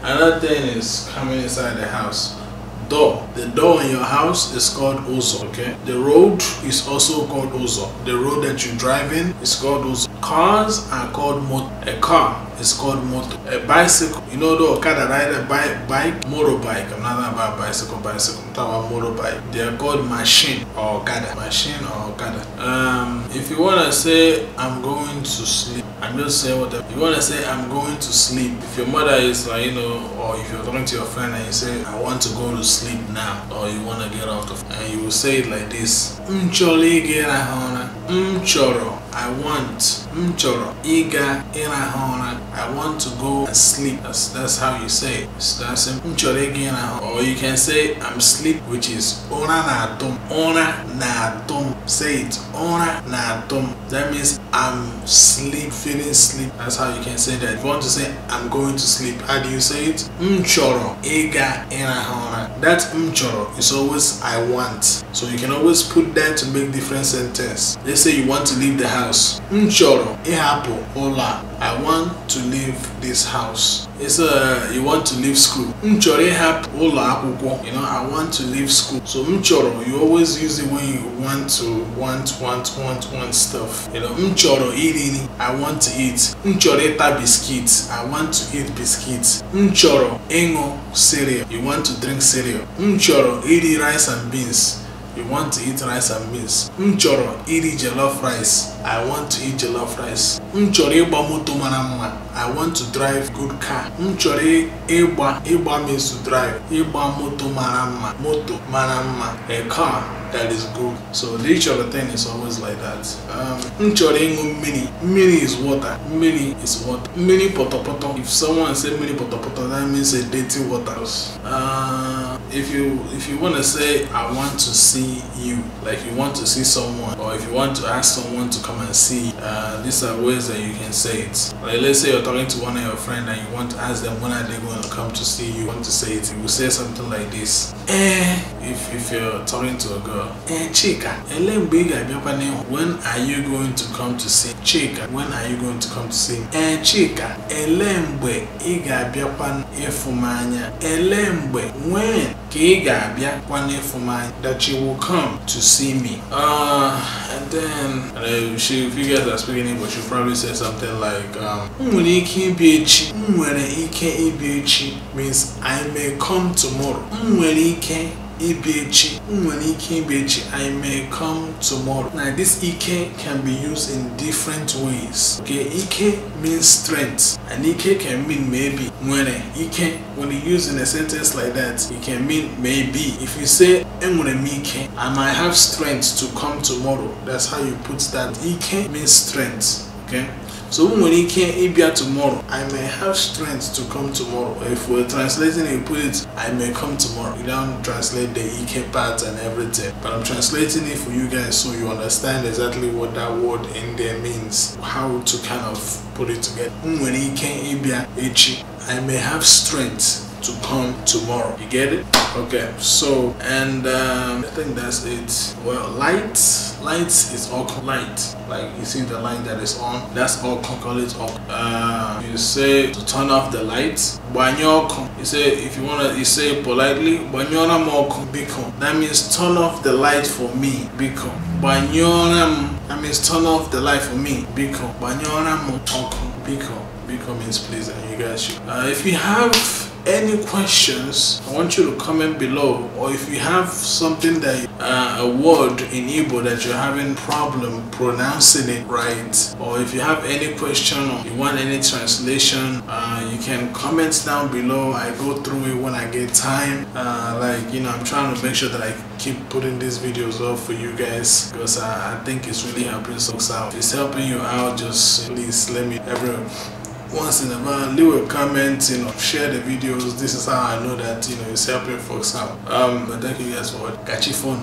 Another thing is coming inside the house. Door. The door in your house is called Uzo, okay? The road is also called Uzo. The road that you drive in is called Uzo. Cars are called motor. A car is called motor. A bicycle, you know, the Okada rider, bike, motorbike. I'm not about bicycle, I'm talking about motorbike. They are called machine or Okada. Machine or Okada. If you want to say, I'm going to sleep, I'm just saying whatever. You want to say, I'm going to sleep. If your mother is like, you know, or if you're talking to your friend and you say, I want to go to sleep now, or you want to get out of, and you will say it like this. Mchoro, I want. Mchoro, iga irahona. I want to go and sleep. That's how you say it. That's simple. Or you can say I'm sleep, which is ona na dum. Ona na dum. Say it. Ona na dum. That means I'm sleep, feeling sleep. That's how you can say that. If you want to say I'm going to sleep, how do you say it? Mchoro, iga irahona. That mchoro is always I want. So you can always put that to make different sentence. Let's say you want to leave the house. Mchoro, ihapo, hola. I want to leave this house. It's you want to leave school. Mchoro ihapo, hola akwụkwọ. You know, I want to leave school. So mchoro, you always use it when you want stuff. You know, mchoro irini, I want to eat. Mchoro ita biscuits, I want to eat biscuits. Mchoro ịṅụ cereal, you want to drink cereal. Mchoro iri rice and beans, you want to eat rice and beans. Mchoro iri jollof rice, I want to eat jollof rice. Mchoro ịgba moto mara mma, I want to drive good car. Mchoro ịgba means to drive. Ịgba moto mara mma, moto mara mma, a car that is good. So the each other thing is always like that. Mchoro ịṅụ mmiri. Mmiri is water. Mmiri is water. Mmiri potopoto. If someone say mmiri potopoto, that means a dirty water. If you want to say I want to see you, like you want to see someone, or if you want to ask someone to come and see, these are ways that you can say it. Like let's say you're talking to one of your friends and you want to ask them when are they going to come to see you. You want to say it, you will say something like this. If you're talking to a girl, Chika, when are you going to come to see? Chika, when are you going to come to see me? Chika, elembe iga biakwan efumanya. Elembe when kiga biakwan efumanya that you will come to see me. And then if you guys are speaking English, you probably say something like means I may come tomorrow. I may come tomorrow. Now this Ike can be used in different ways. Okay, Ike means strength, and Ike can mean maybe. When you use in a sentence like that, it can mean maybe. If you say I might have strength to come tomorrow, that's how you put that. Ike means strength. Okay, so when he can't be tomorrow, I may have strength to come tomorrow. If we're translating, you put it, I may come tomorrow. You don't translate the EK part and everything, but I'm translating it for you guys so you understand exactly what that word in there means, how to kind of put it together. When he can't be I may have strength to come tomorrow. You get it? Okay, so and I think that's it. Well, light is all light. Like you see the light that is on, that's all call it off. You say to turn off the light. You say if you wanna, you say politely, that means turn off the light for me. That means turn off the light for me. Biko means please, and you guys should. If you have any questions, I want you to comment below, or if you have something that a word in Igbo that you're having problem pronouncing it right, or if you have any question or you want any translation, you can comment down below. I go through it when I get time. Like, you know, I'm trying to make sure that I keep putting these videos up for you guys, because I think it's really helping folks out. If it's helping you out, just please let me once in a while leave a comment, you know, share the videos. This is how I know that, you know, it's helping folks out. But thank you guys for watching. Catchy phone.